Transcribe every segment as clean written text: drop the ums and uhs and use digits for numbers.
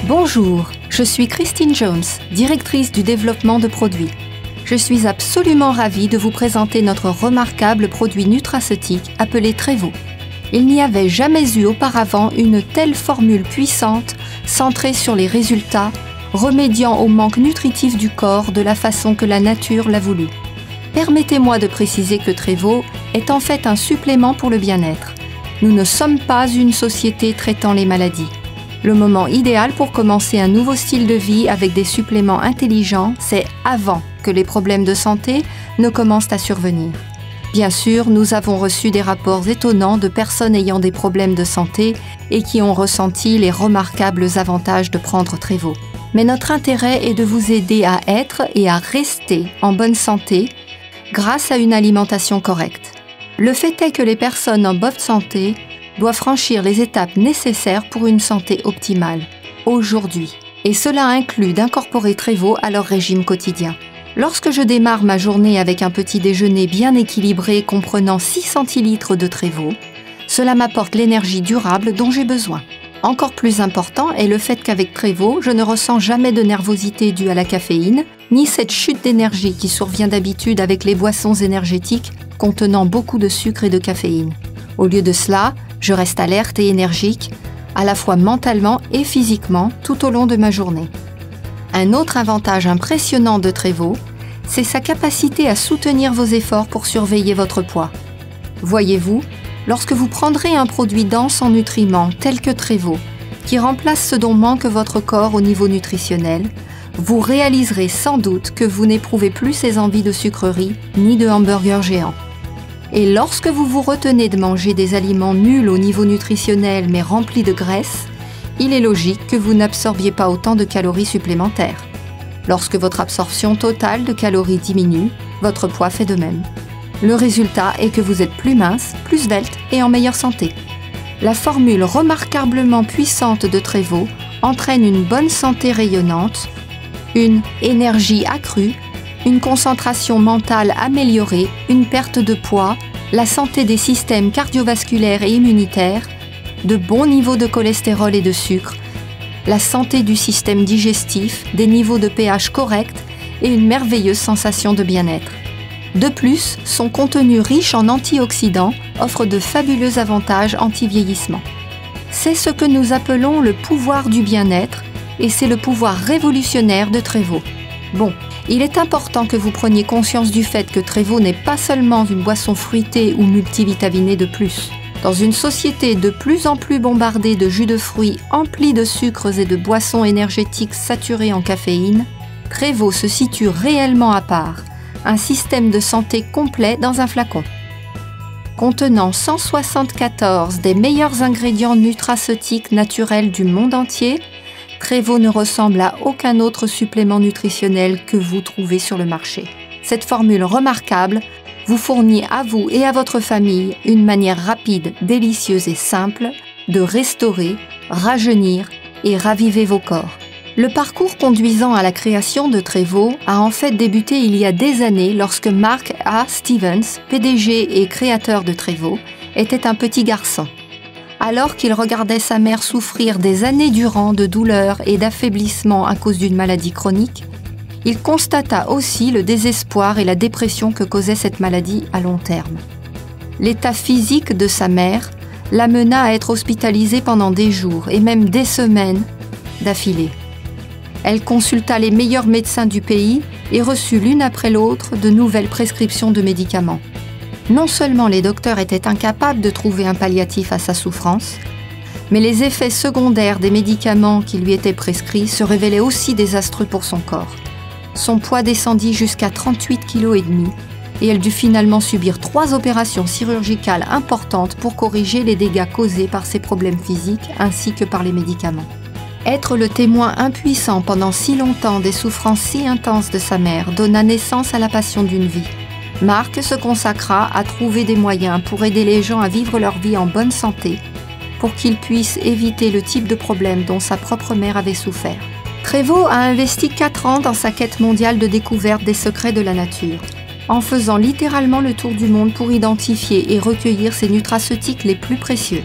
Bonjour, je suis Christine Jones, directrice du développement de produits. Je suis absolument ravie de vous présenter notre remarquable produit nutraceutique appelé Trevo. Il n'y avait jamais eu auparavant une telle formule puissante, centrée sur les résultats, remédiant au manque nutritif du corps de la façon que la nature l'a voulu. Permettez-moi de préciser que Trevo est en fait un supplément pour le bien-être. Nous ne sommes pas une société traitant les maladies. Le moment idéal pour commencer un nouveau style de vie avec des suppléments intelligents, c'est avant que les problèmes de santé ne commencent à survenir. Bien sûr, nous avons reçu des rapports étonnants de personnes ayant des problèmes de santé et qui ont ressenti les remarquables avantages de prendre Trevo. Mais notre intérêt est de vous aider à être et à rester en bonne santé grâce à une alimentation correcte. Le fait est que les personnes en bonne santé doivent franchir les étapes nécessaires pour une santé optimale, aujourd'hui. Et cela inclut d'incorporer Trevo à leur régime quotidien. Lorsque je démarre ma journée avec un petit déjeuner bien équilibré comprenant 6 centilitres de Trevo, cela m'apporte l'énergie durable dont j'ai besoin. Encore plus important est le fait qu'avec Trevo, je ne ressens jamais de nervosité due à la caféine, ni cette chute d'énergie qui survient d'habitude avec les boissons énergétiques contenant beaucoup de sucre et de caféine. Au lieu de cela, je reste alerte et énergique, à la fois mentalement et physiquement, tout au long de ma journée. Un autre avantage impressionnant de Trevo, c'est sa capacité à soutenir vos efforts pour surveiller votre poids. Voyez-vous, lorsque vous prendrez un produit dense en nutriments tel que Trevo, qui remplace ce dont manque votre corps au niveau nutritionnel, vous réaliserez sans doute que vous n'éprouvez plus ces envies de sucreries ni de hamburgers géants. Et lorsque vous vous retenez de manger des aliments nuls au niveau nutritionnel mais remplis de graisse, il est logique que vous n'absorbiez pas autant de calories supplémentaires. Lorsque votre absorption totale de calories diminue, votre poids fait de même. Le résultat est que vous êtes plus mince, plus svelte et en meilleure santé. La formule remarquablement puissante de Trevo entraîne une bonne santé rayonnante, une énergie accrue, une concentration mentale améliorée, une perte de poids, la santé des systèmes cardiovasculaires et immunitaires, de bons niveaux de cholestérol et de sucre, la santé du système digestif, des niveaux de pH corrects et une merveilleuse sensation de bien-être. De plus, son contenu riche en antioxydants offre de fabuleux avantages anti-vieillissement. C'est ce que nous appelons le pouvoir du bien-être et c'est le pouvoir révolutionnaire de Trevo. Bon, il est important que vous preniez conscience du fait que Trevo n'est pas seulement une boisson fruitée ou multivitaminée de plus. Dans une société de plus en plus bombardée de jus de fruits emplis de sucres et de boissons énergétiques saturées en caféine, Trevo se situe réellement à part, un système de santé complet dans un flacon. Contenant 174 des meilleurs ingrédients nutraceutiques naturels du monde entier, Trevo ne ressemble à aucun autre supplément nutritionnel que vous trouvez sur le marché. Cette formule remarquable vous fournit à vous et à votre famille une manière rapide, délicieuse et simple de restaurer, rajeunir et raviver vos corps. Le parcours conduisant à la création de Trevo a en fait débuté il y a des années lorsque Mark A. Stevens, PDG et créateur de Trevo, était un petit garçon. Alors qu'il regardait sa mère souffrir des années durant de douleurs et d'affaiblissement à cause d'une maladie chronique, il constata aussi le désespoir et la dépression que causait cette maladie à long terme. L'état physique de sa mère l'amena à être hospitalisée pendant des jours et même des semaines d'affilée. Elle consulta les meilleurs médecins du pays et reçut l'une après l'autre de nouvelles prescriptions de médicaments. Non seulement les docteurs étaient incapables de trouver un palliatif à sa souffrance, mais les effets secondaires des médicaments qui lui étaient prescrits se révélaient aussi désastreux pour son corps. Son poids descendit jusqu'à 38,5 kg et elle dut finalement subir 3 opérations chirurgicales importantes pour corriger les dégâts causés par ses problèmes physiques ainsi que par les médicaments. Être le témoin impuissant pendant si longtemps des souffrances si intenses de sa mère donna naissance à la passion d'une vie. Mark se consacra à trouver des moyens pour aider les gens à vivre leur vie en bonne santé, pour qu'ils puissent éviter le type de problème dont sa propre mère avait souffert. Trevo a investi 4 ans dans sa quête mondiale de découverte des secrets de la nature, en faisant littéralement le tour du monde pour identifier et recueillir ses nutraceutiques les plus précieux.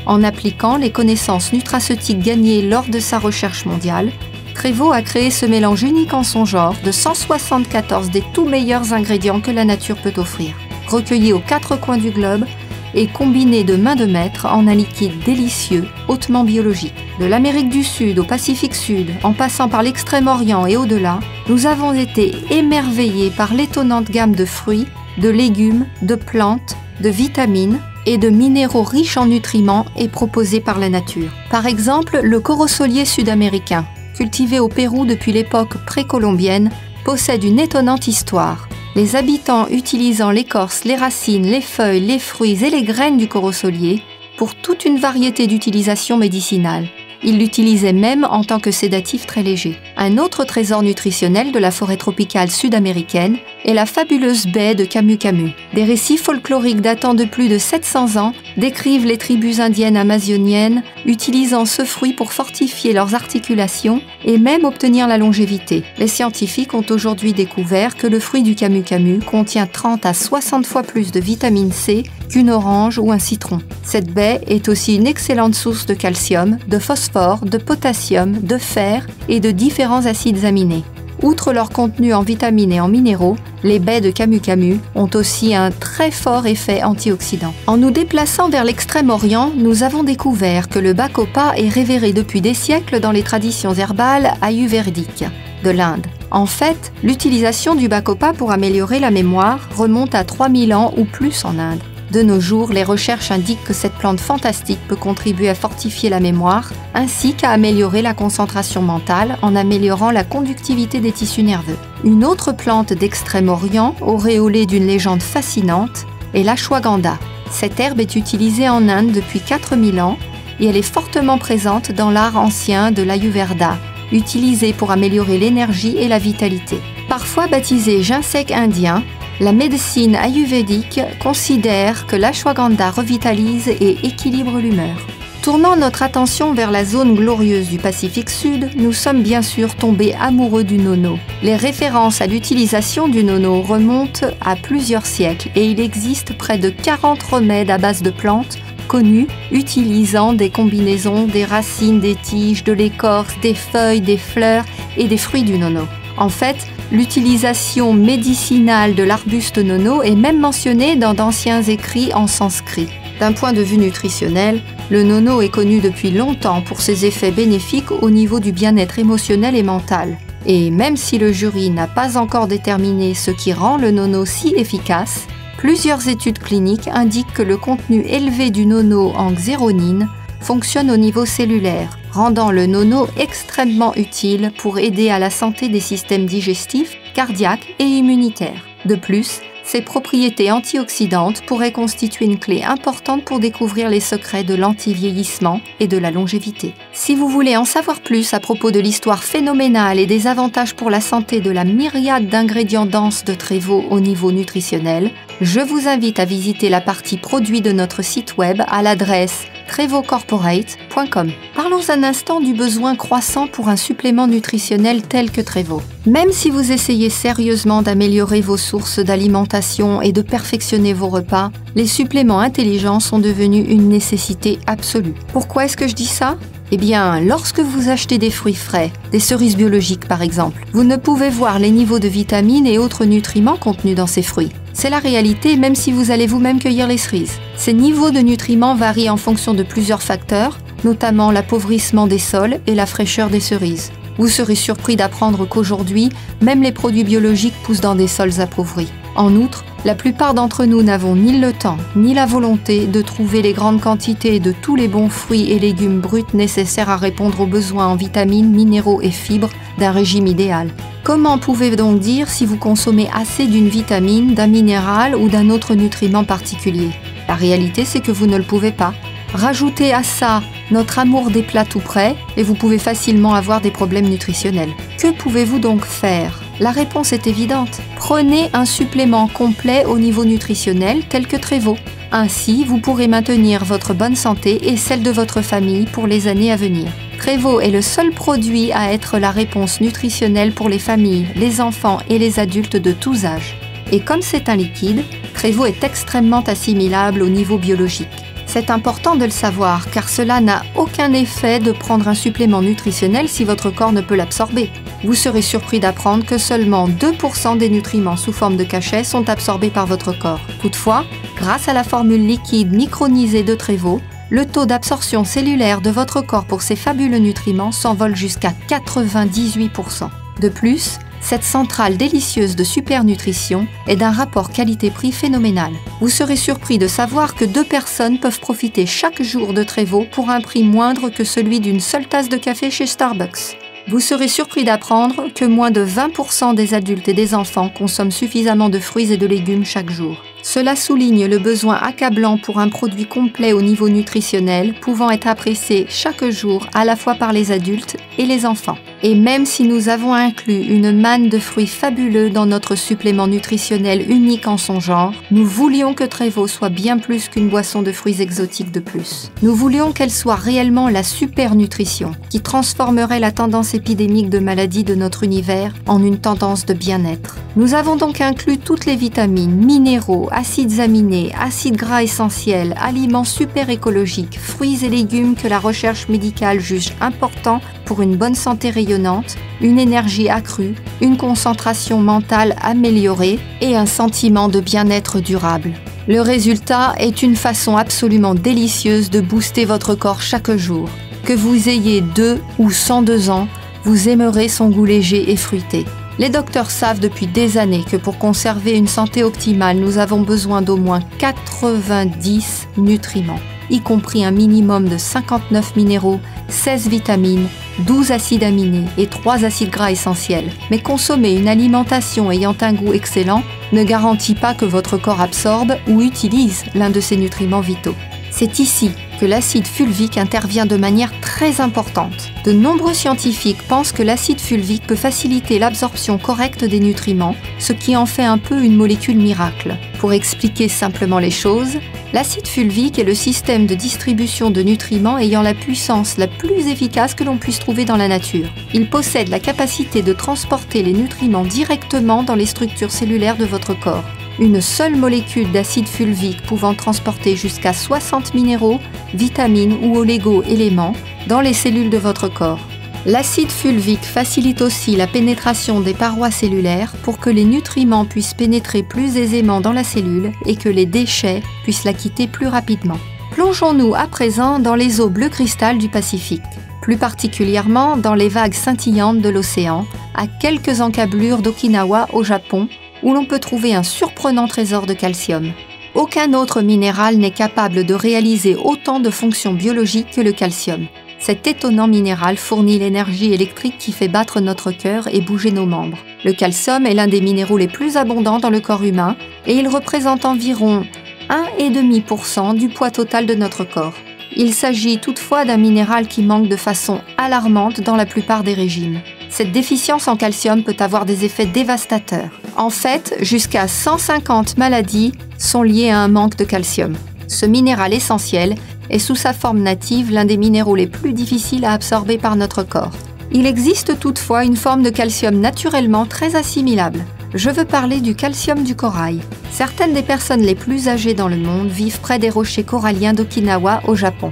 En appliquant les connaissances nutraceutiques gagnées lors de sa recherche mondiale, Trévo a créé ce mélange unique en son genre de 174 des tout meilleurs ingrédients que la nature peut offrir, recueillis aux 4 coins du globe et combinés de main de maître en un liquide délicieux, hautement biologique. De l'Amérique du Sud au Pacifique Sud, en passant par l'Extrême-Orient et au-delà, nous avons été émerveillés par l'étonnante gamme de fruits, de légumes, de plantes, de vitamines et de minéraux riches en nutriments et proposés par la nature. Par exemple, le corosolier sud-américain, cultivé au Pérou depuis l'époque précolombienne, possède une étonnante histoire. Les habitants utilisant l'écorce, les racines, les feuilles, les fruits et les graines du corosolier pour toute une variété d'utilisations médicinales. Ils l'utilisaient même en tant que sédatif très léger. Un autre trésor nutritionnel de la forêt tropicale sud-américaine est la fabuleuse baie de Camu Camu. Des récits folkloriques datant de plus de 700 ans décrivent les tribus indiennes amazoniennes utilisant ce fruit pour fortifier leurs articulations et même obtenir la longévité. Les scientifiques ont aujourd'hui découvert que le fruit du Camu Camu contient 30 à 60 fois plus de vitamine C qu'une orange ou un citron. Cette baie est aussi une excellente source de calcium, de phosphore, de potassium, de fer et de différents acides aminés. Outre leur contenu en vitamines et en minéraux, les baies de Camu Camu ont aussi un très fort effet antioxydant. En nous déplaçant vers l'Extrême-Orient, nous avons découvert que le bacopa est révéré depuis des siècles dans les traditions herbales ayurvédiques de l'Inde. En fait, l'utilisation du bacopa pour améliorer la mémoire remonte à 3000 ans ou plus en Inde. De nos jours, les recherches indiquent que cette plante fantastique peut contribuer à fortifier la mémoire, ainsi qu'à améliorer la concentration mentale en améliorant la conductivité des tissus nerveux. Une autre plante d'Extrême-Orient, auréolée d'une légende fascinante, est l'ashwagandha. Cette herbe est utilisée en Inde depuis 4000 ans et elle est fortement présente dans l'art ancien de l'Ayurveda, utilisée pour améliorer l'énergie et la vitalité. Parfois baptisée ginseng indien, la médecine ayurvédique considère que l'ashwagandha revitalise et équilibre l'humeur. Tournant notre attention vers la zone glorieuse du Pacifique Sud, nous sommes bien sûr tombés amoureux du nono. Les références à l'utilisation du nono remontent à plusieurs siècles et il existe près de 40 remèdes à base de plantes connus utilisant des combinaisons des racines, des tiges, de l'écorce, des feuilles, des fleurs et des fruits du nono. En fait, l'utilisation médicinale de l'arbuste nono est même mentionnée dans d'anciens écrits en sanskrit. D'un point de vue nutritionnel, le nono est connu depuis longtemps pour ses effets bénéfiques au niveau du bien-être émotionnel et mental. Et même si le jury n'a pas encore déterminé ce qui rend le nono si efficace, plusieurs études cliniques indiquent que le contenu élevé du nono en xéronine fonctionne au niveau cellulaire, rendant le nono extrêmement utile pour aider à la santé des systèmes digestifs, cardiaques et immunitaires. De plus, ses propriétés antioxydantes pourraient constituer une clé importante pour découvrir les secrets de l'anti-vieillissement et de la longévité. Si vous voulez en savoir plus à propos de l'histoire phénoménale et des avantages pour la santé de la myriade d'ingrédients denses de Trévo au niveau nutritionnel, je vous invite à visiter la partie produits de notre site web à l'adresse trevocorporate.com. Parlons un instant du besoin croissant pour un supplément nutritionnel tel que Trévo. Même si vous essayez sérieusement d'améliorer vos sources d'alimentation et de perfectionner vos repas, les suppléments intelligents sont devenus une nécessité absolue. Pourquoi est-ce que je dis ça ? Eh bien, lorsque vous achetez des fruits frais, des cerises biologiques par exemple, vous ne pouvez voir les niveaux de vitamines et autres nutriments contenus dans ces fruits. C'est la réalité même si vous allez vous-même cueillir les cerises. Ces niveaux de nutriments varient en fonction de plusieurs facteurs, notamment l'appauvrissement des sols et la fraîcheur des cerises. Vous serez surpris d'apprendre qu'aujourd'hui, même les produits biologiques poussent dans des sols appauvris. En outre, la plupart d'entre nous n'avons ni le temps ni la volonté de trouver les grandes quantités de tous les bons fruits et légumes bruts nécessaires à répondre aux besoins en vitamines, minéraux et fibres d'un régime idéal. Comment pouvez-vous donc dire si vous consommez assez d'une vitamine, d'un minéral ou d'un autre nutriment particulier ? La réalité, c'est que vous ne le pouvez pas. Rajoutez à ça notre amour des plats tout prêts et vous pouvez facilement avoir des problèmes nutritionnels. Que pouvez-vous donc faire ? La réponse est évidente. Prenez un supplément complet au niveau nutritionnel tel que Trévo. Ainsi, vous pourrez maintenir votre bonne santé et celle de votre famille pour les années à venir. Trévo est le seul produit à être la réponse nutritionnelle pour les familles, les enfants et les adultes de tous âges. Et comme c'est un liquide, Trévo est extrêmement assimilable au niveau biologique. C'est important de le savoir car cela n'a aucun effet de prendre un supplément nutritionnel si votre corps ne peut l'absorber. Vous serez surpris d'apprendre que seulement 2% des nutriments sous forme de cachets sont absorbés par votre corps. Toutefois, grâce à la formule liquide micronisée de Trevo, le taux d'absorption cellulaire de votre corps pour ces fabuleux nutriments s'envole jusqu'à 98%. De plus, cette centrale délicieuse de supernutrition est d'un rapport qualité-prix phénoménal. Vous serez surpris de savoir que 2 personnes peuvent profiter chaque jour de Trevo pour un prix moindre que celui d'une seule tasse de café chez Starbucks. Vous serez surpris d'apprendre que moins de 20% des adultes et des enfants consomment suffisamment de fruits et de légumes chaque jour. Cela souligne le besoin accablant pour un produit complet au niveau nutritionnel, pouvant être apprécié chaque jour à la fois par les adultes et les enfants. Et même si nous avons inclus une manne de fruits fabuleux dans notre supplément nutritionnel unique en son genre, nous voulions que Trevo soit bien plus qu'une boisson de fruits exotiques de plus. Nous voulions qu'elle soit réellement la supernutrition, qui transformerait la tendance épidémique de maladies de notre univers en une tendance de bien-être. Nous avons donc inclus toutes les vitamines, minéraux, acides aminés, acides gras essentiels, aliments super écologiques, fruits et légumes que la recherche médicale juge importants pour une bonne santé rayonnante, une énergie accrue, une concentration mentale améliorée et un sentiment de bien-être durable. Le résultat est une façon absolument délicieuse de booster votre corps chaque jour. Que vous ayez 2 ou 102 ans, vous aimerez son goût léger et fruité. Les docteurs savent depuis des années que pour conserver une santé optimale, nous avons besoin d'au moins 90 nutriments, y compris un minimum de 59 minéraux, 16 vitamines, 12 acides aminés et 3 acides gras essentiels. Mais consommer une alimentation ayant un goût excellent ne garantit pas que votre corps absorbe ou utilise l'un de ces nutriments vitaux. C'est ici que l'acide fulvique intervient de manière très importante. De nombreux scientifiques pensent que l'acide fulvique peut faciliter l'absorption correcte des nutriments, ce qui en fait un peu une molécule miracle. Pour expliquer simplement les choses, l'acide fulvique est le système de distribution de nutriments ayant la puissance la plus efficace que l'on puisse trouver dans la nature. Il possède la capacité de transporter les nutriments directement dans les structures cellulaires de votre corps. Une seule molécule d'acide fulvique pouvant transporter jusqu'à 60 minéraux, vitamines ou oligo-éléments dans les cellules de votre corps. L'acide fulvique facilite aussi la pénétration des parois cellulaires pour que les nutriments puissent pénétrer plus aisément dans la cellule et que les déchets puissent la quitter plus rapidement. Plongeons-nous à présent dans les eaux bleu cristal du Pacifique, plus particulièrement dans les vagues scintillantes de l'océan, à quelques encablures d'Okinawa au Japon, où l'on peut trouver un surprenant trésor de calcium. Aucun autre minéral n'est capable de réaliser autant de fonctions biologiques que le calcium. Cet étonnant minéral fournit l'énergie électrique qui fait battre notre cœur et bouger nos membres. Le calcium est l'un des minéraux les plus abondants dans le corps humain et il représente environ 1,5% du poids total de notre corps. Il s'agit toutefois d'un minéral qui manque de façon alarmante dans la plupart des régimes. Cette déficience en calcium peut avoir des effets dévastateurs. En fait, jusqu'à 150 maladies sont liées à un manque de calcium. Ce minéral essentiel est sous sa forme native l'un des minéraux les plus difficiles à absorber par notre corps. Il existe toutefois une forme de calcium naturellement très assimilable. Je veux parler du calcium du corail. Certaines des personnes les plus âgées dans le monde vivent près des rochers coralliens d'Okinawa au Japon.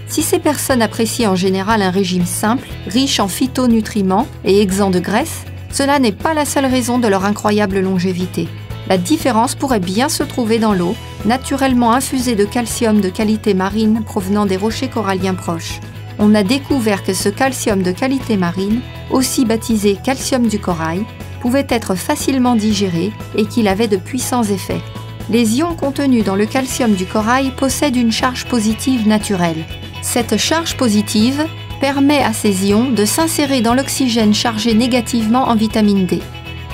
Si ces personnes apprécient en général un régime simple, riche en phytonutriments et exempt de graisse, cela n'est pas la seule raison de leur incroyable longévité. La différence pourrait bien se trouver dans l'eau, naturellement infusée de calcium de qualité marine provenant des rochers coralliens proches. On a découvert que ce calcium de qualité marine, aussi baptisé calcium du corail, pouvait être facilement digéré et qu'il avait de puissants effets. Les ions contenus dans le calcium du corail possèdent une charge positive naturelle. Cette charge positive permet à ces ions de s'insérer dans l'oxygène chargé négativement en vitamine D.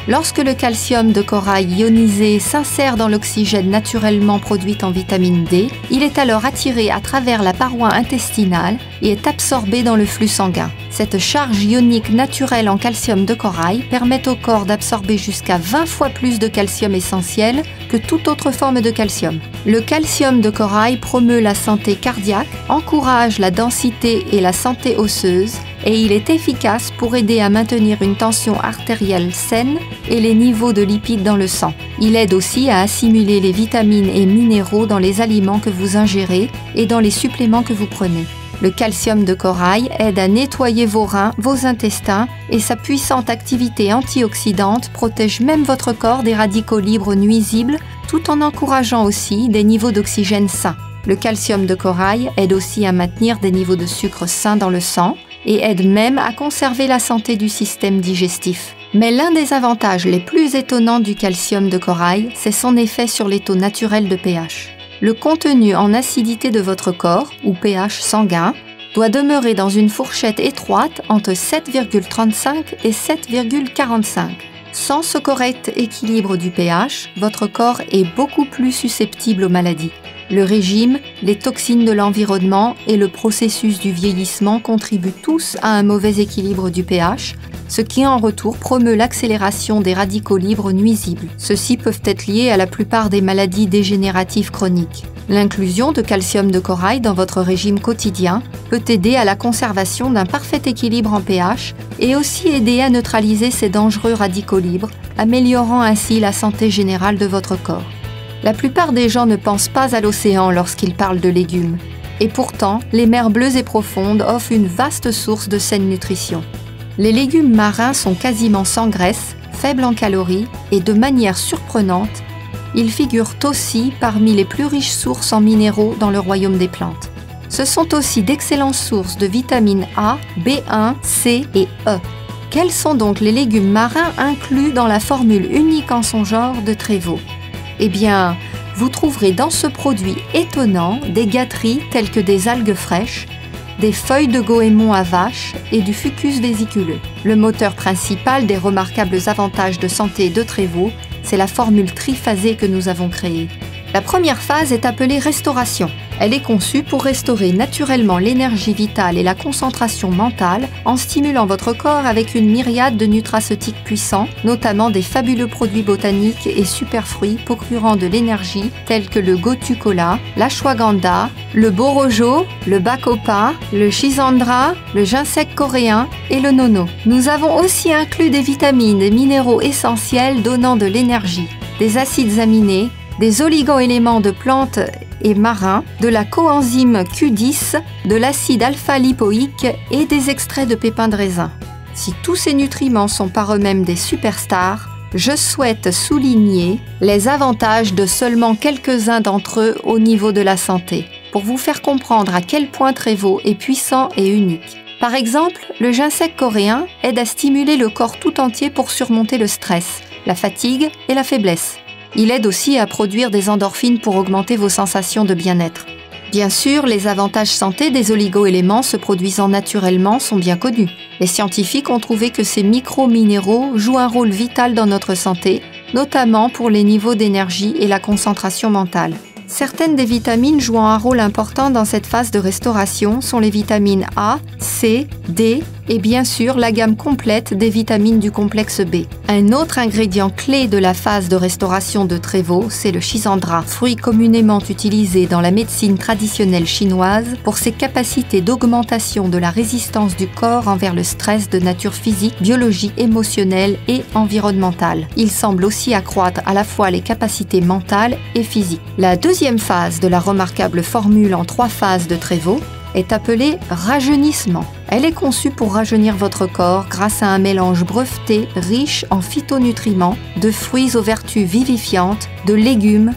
Lorsque le calcium de corail ionisé s'insère dans l'oxygène naturellement produit en vitamine D, il est alors attiré à travers la paroi intestinale et est absorbé dans le flux sanguin. Cette charge ionique naturelle en calcium de corail permet au corps d'absorber jusqu'à 20 fois plus de calcium essentiel que toute autre forme de calcium. Le calcium de corail promeut la santé cardiaque, encourage la densité et la santé osseuse, et il est efficace pour aider à maintenir une tension artérielle saine et les niveaux de lipides dans le sang. Il aide aussi à assimiler les vitamines et minéraux dans les aliments que vous ingérez et dans les suppléments que vous prenez. Le calcium de corail aide à nettoyer vos reins, vos intestins et sa puissante activité antioxydante protège même votre corps des radicaux libres nuisibles tout en encourageant aussi des niveaux d'oxygène sains. Le calcium de corail aide aussi à maintenir des niveaux de sucre sains dans le sang et aide même à conserver la santé du système digestif. Mais l'un des avantages les plus étonnants du calcium de corail, c'est son effet sur les taux naturels de pH. Le contenu en acidité de votre corps, ou pH sanguin, doit demeurer dans une fourchette étroite entre 7,35 et 7,45. Sans ce correct équilibre du pH, votre corps est beaucoup plus susceptible aux maladies. Le régime, les toxines de l'environnement et le processus du vieillissement contribuent tous à un mauvais équilibre du pH, ce qui en retour promeut l'accélération des radicaux libres nuisibles. Ceux-ci peuvent être liés à la plupart des maladies dégénératives chroniques. L'inclusion de calcium de corail dans votre régime quotidien peut aider à la conservation d'un parfait équilibre en pH et aussi aider à neutraliser ces dangereux radicaux libres, améliorant ainsi la santé générale de votre corps. La plupart des gens ne pensent pas à l'océan lorsqu'ils parlent de légumes. Et pourtant, les mers bleues et profondes offrent une vaste source de saine nutrition. Les légumes marins sont quasiment sans graisse, faibles en calories et de manière surprenante, ils figurent aussi parmi les plus riches sources en minéraux dans le royaume des plantes. Ce sont aussi d'excellentes sources de vitamines A, B1, C et E. Quels sont donc les légumes marins inclus dans la formule unique en son genre de Trévo ? Eh bien, vous trouverez dans ce produit étonnant des gâteries telles que des algues fraîches, des feuilles de goémon à vache et du fucus vésiculeux. Le moteur principal des remarquables avantages de santé de Trévo, c'est la formule triphasée que nous avons créée. La première phase est appelée restauration. Elle est conçue pour restaurer naturellement l'énergie vitale et la concentration mentale en stimulant votre corps avec une myriade de nutraceutiques puissants, notamment des fabuleux produits botaniques et superfruits procurant de l'énergie tels que le gotu-kola, l'ashwagandha, le borojo, le bacopa, le schisandra, le ginseng coréen et le nono. Nous avons aussi inclus des vitamines et minéraux essentiels donnant de l'énergie, des acides aminés, des oligo-éléments de plantes et marins, de la coenzyme Q10, de l'acide alpha-lipoïque et des extraits de pépins de raisin. Si tous ces nutriments sont par eux-mêmes des superstars, je souhaite souligner les avantages de seulement quelques-uns d'entre eux au niveau de la santé, pour vous faire comprendre à quel point Trévo est puissant et unique. Par exemple, le ginseng coréen aide à stimuler le corps tout entier pour surmonter le stress, la fatigue et la faiblesse. Il aide aussi à produire des endorphines pour augmenter vos sensations de bien-être. Bien sûr, les avantages santé des oligo-éléments se produisant naturellement sont bien connus. Les scientifiques ont trouvé que ces micro-minéraux jouent un rôle vital dans notre santé, notamment pour les niveaux d'énergie et la concentration mentale. Certaines des vitamines jouant un rôle important dans cette phase de restauration sont les vitamines A, C, D et bien sûr la gamme complète des vitamines du complexe B. Un autre ingrédient clé de la phase de restauration de Trévo, c'est le schisandra, fruit communément utilisé dans la médecine traditionnelle chinoise pour ses capacités d'augmentation de la résistance du corps envers le stress de nature physique, biologique, émotionnelle et environnementale. Il semble aussi accroître à la fois les capacités mentales et physiques. La deuxième phase de la remarquable formule en 3 phases de Trévo est appelée rajeunissement. Elle est conçue pour rajeunir votre corps grâce à un mélange breveté riche en phytonutriments, de fruits aux vertus vivifiantes, de légumes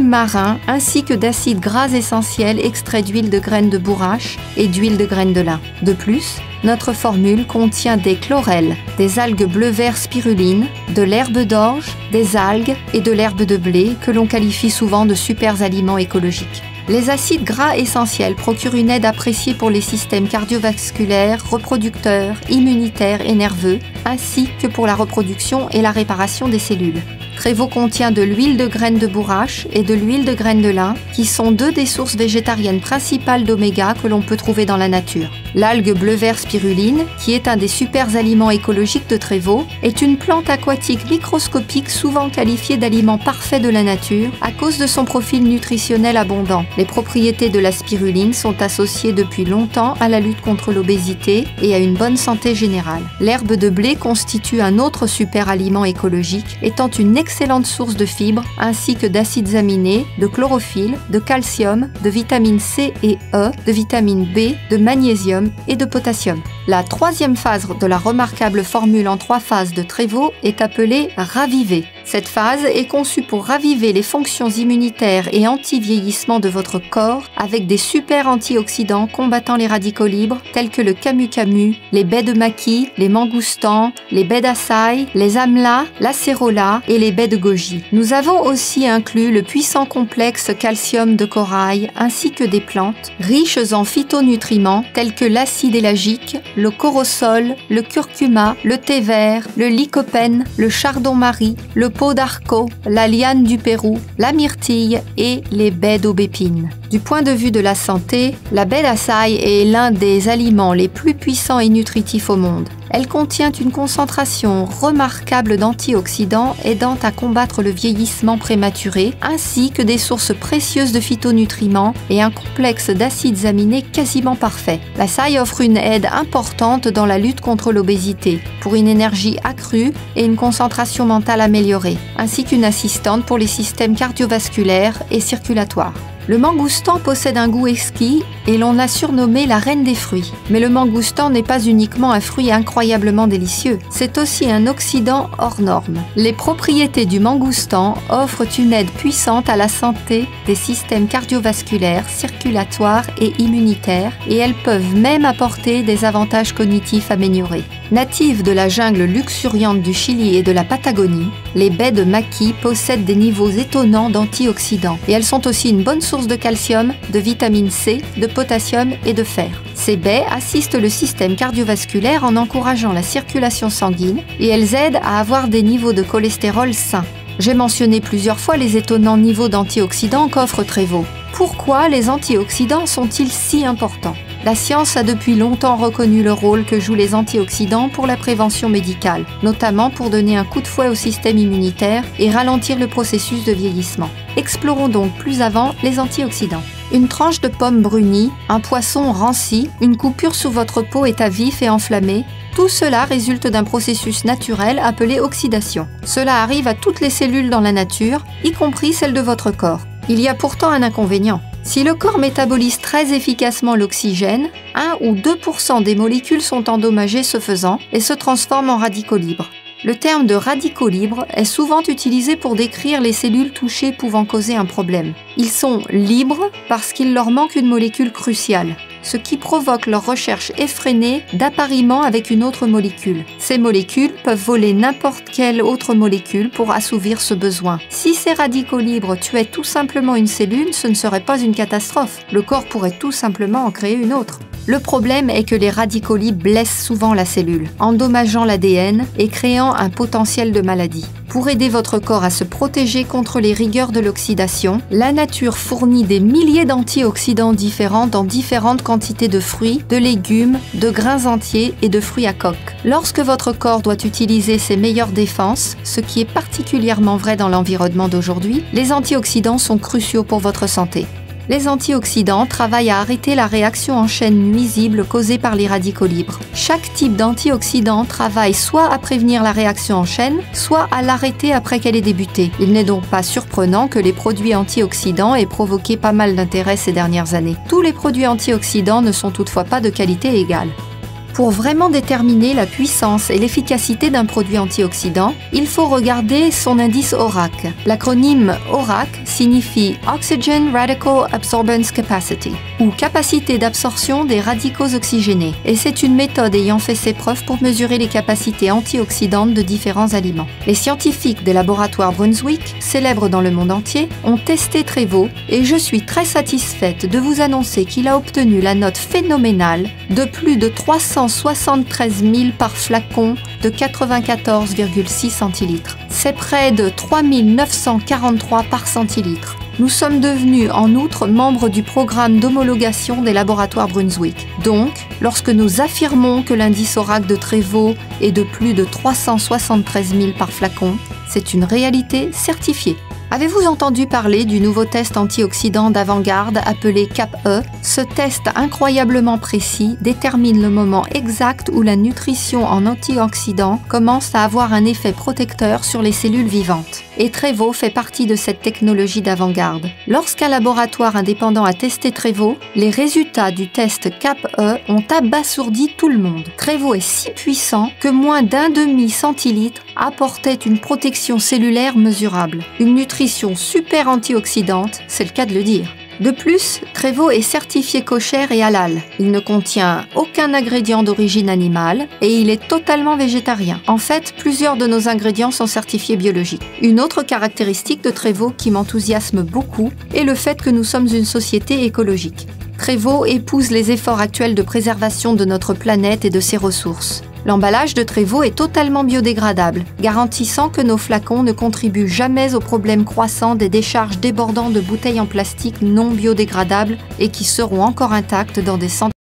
marins ainsi que d'acides gras essentiels extraits d'huile de graines de bourrache et d'huile de graines de lin. De plus, notre formule contient des chlorelles, des algues bleu-vert spiruline, de l'herbe d'orge, des algues et de l'herbe de blé que l'on qualifie souvent de super aliments écologiques. Les acides gras essentiels procurent une aide appréciée pour les systèmes cardiovasculaires, reproducteurs, immunitaires et nerveux, ainsi que pour la reproduction et la réparation des cellules. Tréveau contient de l'huile de graines de bourrache et de l'huile de graines de lin, qui sont deux des sources végétariennes principales d'oméga que l'on peut trouver dans la nature. L'algue bleu-vert spiruline, qui est un des super aliments écologiques de Tréveau, est une plante aquatique microscopique souvent qualifiée d'aliment parfait de la nature à cause de son profil nutritionnel abondant. Les propriétés de la spiruline sont associées depuis longtemps à la lutte contre l'obésité et à une bonne santé générale. L'herbe de blé constitue un autre super aliment écologique, étant une excellente source de fibres ainsi que d'acides aminés, de chlorophylle, de calcium, de vitamines C et E, de vitamine B, de magnésium et de potassium. La troisième phase de la remarquable formule en 3 phases de Tréveau est appelée raviver. Cette phase est conçue pour raviver les fonctions immunitaires et anti-vieillissement de votre corps avec des super antioxydants combattant les radicaux libres tels que le camu-camu, les baies de maqui, les mangoustans, les baies d'açaï, les amla, l'acérola et les baies de goji. Nous avons aussi inclus le puissant complexe calcium de corail ainsi que des plantes riches en phytonutriments tels que l'acide élagique, le corosol, le curcuma, le thé vert, le lycopène, le chardon-marie, le pot d'arco, la liane du Pérou, la myrtille et les baies d'aubépine. Du point de vue de la santé, la baie d'açaï est l'un des aliments les plus puissants et nutritifs au monde. Elle contient une concentration remarquable d'antioxydants aidant à combattre le vieillissement prématuré, ainsi que des sources précieuses de phytonutriments et un complexe d'acides aminés quasiment parfait. L'açaï offre une aide importante dans la lutte contre l'obésité, pour une énergie accrue et une concentration mentale améliorée, ainsi qu'une assistante pour les systèmes cardiovasculaires et circulatoires. Le mangoustan possède un goût exquis et l'on l'a surnommé la reine des fruits. Mais le mangoustan n'est pas uniquement un fruit incroyablement délicieux, c'est aussi un oxydant hors norme. Les propriétés du mangoustan offrent une aide puissante à la santé des systèmes cardiovasculaires, circulatoires et immunitaires, et elles peuvent même apporter des avantages cognitifs améliorés. Natives de la jungle luxuriante du Chili et de la Patagonie, les baies de maqui possèdent des niveaux étonnants d'antioxydants et elles sont aussi une bonne source de calcium, de vitamine C, de potassium et de fer. Ces baies assistent le système cardiovasculaire en encourageant la circulation sanguine et elles aident à avoir des niveaux de cholestérol sains. J'ai mentionné plusieurs fois les étonnants niveaux d'antioxydants qu'offre Tréveau. Pourquoi les antioxydants sont-ils si importants ? La science a depuis longtemps reconnu le rôle que jouent les antioxydants pour la prévention médicale, notamment pour donner un coup de fouet au système immunitaire et ralentir le processus de vieillissement. Explorons donc plus avant les antioxydants. Une tranche de pomme brunie, un poisson ranci, une coupure sur votre peau état vif et enflammé, tout cela résulte d'un processus naturel appelé oxydation. Cela arrive à toutes les cellules dans la nature, y compris celles de votre corps. Il y a pourtant un inconvénient. Si le corps métabolise très efficacement l'oxygène, 1 ou 2% des molécules sont endommagées ce faisant et se transforment en radicaux libres. Le terme de radicaux libres est souvent utilisé pour décrire les cellules touchées pouvant causer un problème. Ils sont libres parce qu'il leur manque une molécule cruciale, ce qui provoque leur recherche effrénée d'appariement avec une autre molécule. Ces molécules peuvent voler n'importe quelle autre molécule pour assouvir ce besoin. Si ces radicaux libres tuaient tout simplement une cellule, ce ne serait pas une catastrophe. Le corps pourrait tout simplement en créer une autre. Le problème est que les radicaux libres blessent souvent la cellule, endommageant l'ADN et créant un potentiel de maladie. Pour aider votre corps à se protéger contre les rigueurs de l'oxydation, la nature fournit des milliers d'antioxydants différents dans différentes quantités de fruits, de légumes, de grains entiers et de fruits à coque. Lorsque votre corps doit utiliser ses meilleures défenses, ce qui est particulièrement vrai dans l'environnement d'aujourd'hui, les antioxydants sont cruciaux pour votre santé. Les antioxydants travaillent à arrêter la réaction en chaîne nuisible causée par les radicaux libres. Chaque type d'antioxydant travaille soit à prévenir la réaction en chaîne, soit à l'arrêter après qu'elle ait débuté. Il n'est donc pas surprenant que les produits antioxydants aient provoqué pas mal d'intérêt ces dernières années. Tous les produits antioxydants ne sont toutefois pas de qualité égale. Pour vraiment déterminer la puissance et l'efficacité d'un produit antioxydant, il faut regarder son indice ORAC. L'acronyme ORAC signifie Oxygen Radical Absorbance Capacity, ou capacité d'absorption des radicaux oxygénés, et c'est une méthode ayant fait ses preuves pour mesurer les capacités antioxydantes de différents aliments. Les scientifiques des laboratoires Brunswick, célèbres dans le monde entier, ont testé Tréveau, et je suis très satisfaite de vous annoncer qu'il a obtenu la note phénoménale de plus de 300 373 000 par flacon de 94,6 centilitres. C'est près de 3 943 par centilitre. Nous sommes devenus en outre membres du programme d'homologation des laboratoires Brunswick. Donc, lorsque nous affirmons que l'indice ORAC de Trévaux est de plus de 373 000 par flacon, c'est une réalité certifiée. Avez-vous entendu parler du nouveau test antioxydant d'avant-garde appelé CAP-E? Ce test incroyablement précis détermine le moment exact où la nutrition en antioxydants commence à avoir un effet protecteur sur les cellules vivantes. Et Trévaux fait partie de cette technologie d'avant-garde. Lorsqu'un laboratoire indépendant a testé Trévaux, les résultats du test CAP-E ont abasourdi tout le monde. Trévaux est si puissant que moins d'1,5 centilitre apportait une protection cellulaire mesurable. Une nutrition super antioxydante, c'est le cas de le dire. De plus, Trévaux est certifié kosher et halal. Il ne contient aucun ingrédient d'origine animale et il est totalement végétarien. En fait, plusieurs de nos ingrédients sont certifiés biologiques. Une autre caractéristique de Trévaux qui m'enthousiasme beaucoup est le fait que nous sommes une société écologique. Trévaux épouse les efforts actuels de préservation de notre planète et de ses ressources. L'emballage de Trévaux est totalement biodégradable, garantissant que nos flacons ne contribuent jamais au problème croissant des décharges débordant de bouteilles en plastique non biodégradables et qui seront encore intactes dans des centaines